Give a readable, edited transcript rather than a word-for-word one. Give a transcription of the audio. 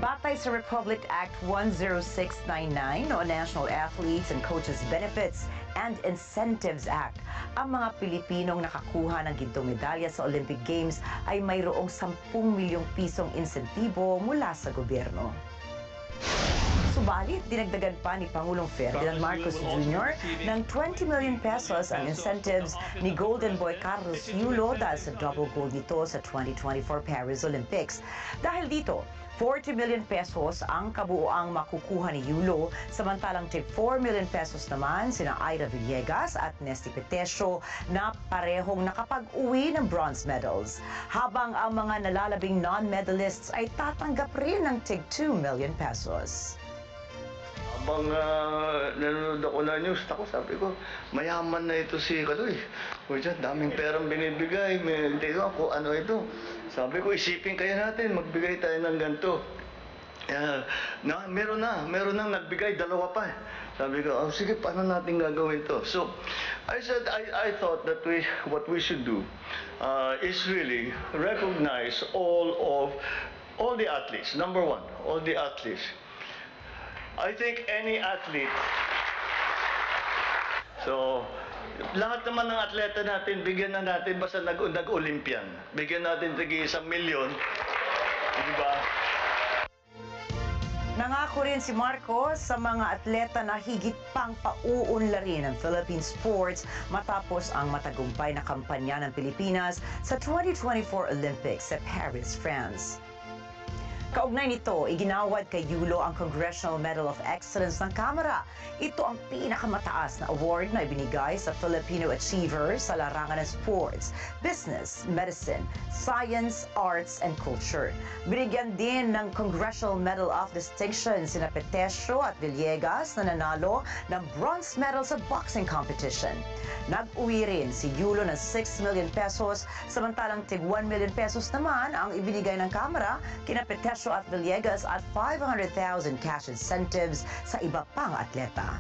Batay sa Republic Act 10699 o National Athletes and Coaches Benefits and Incentives Act, ang mga Pilipinong nakakuha ng gintong medalya sa Olympic Games ay mayroong 10 milyong pisong insentibo mula sa gobyerno. Subalit, dinagdagan pa ni Pangulong Ferdinand Marcos Jr. ng 20 million pesos ang incentives ni Golden Boy Carlos Yulo dahil sa double gold nito sa 2024 Paris Olympics. Dahil dito, 40 million pesos ang kabuoang makukuha ni Yulo, samantalang tig 4 million pesos naman sina Ida Villegas at Nesty Petesio na parehong nakapag-uwi ng bronze medals. Habang ang mga nalalabing non-medalists ay tatanggap rin ng tig 2 million pesos. Habang nanonood ako na news, sabi ko, mayaman na ito si Kaloy. Uy, daming perang binibigay, hindi ko ako, ano ito. Sabi ko, isipin kaya natin, magbigay tayo ng ganito. Meron nang nagbigay, dalawa pa. Sabi ko, oh, sige, paano natin gagawin to? So, I said, I thought that what we should do is really recognize all the athletes. Number one, all the athletes. I think any athlete, so, lahat naman ng atleta natin, bigyan na natin basta nag-Olympian. Bigyan natin tig 1 milyon, di ba? Nangako rin si Marcos sa mga atleta na higit pang pauunlarin ang Philippine sports matapos ang matagumpay na kampanya ng Pilipinas sa 2024 Olympics sa Paris, France. Kaugnay nito, iginawad kay Yulo ang Congressional Medal of Excellence ng Kamara. Ito ang pinakamataas na award na ibinigay sa Filipino achievers sa larangan ng sports, business, medicine, science, arts, and culture. Binigyan din ng Congressional Medal of Distinction sina Petesio at Villegas na nanalo ng bronze medal sa boxing competition. Nag-uwi rin si Yulo ng 6 million pesos, samantalang tig 1 million pesos naman ang ibinigay ng Kamara kina Petesio at Villegas at 500,000 cash incentives sa iba pang atleta.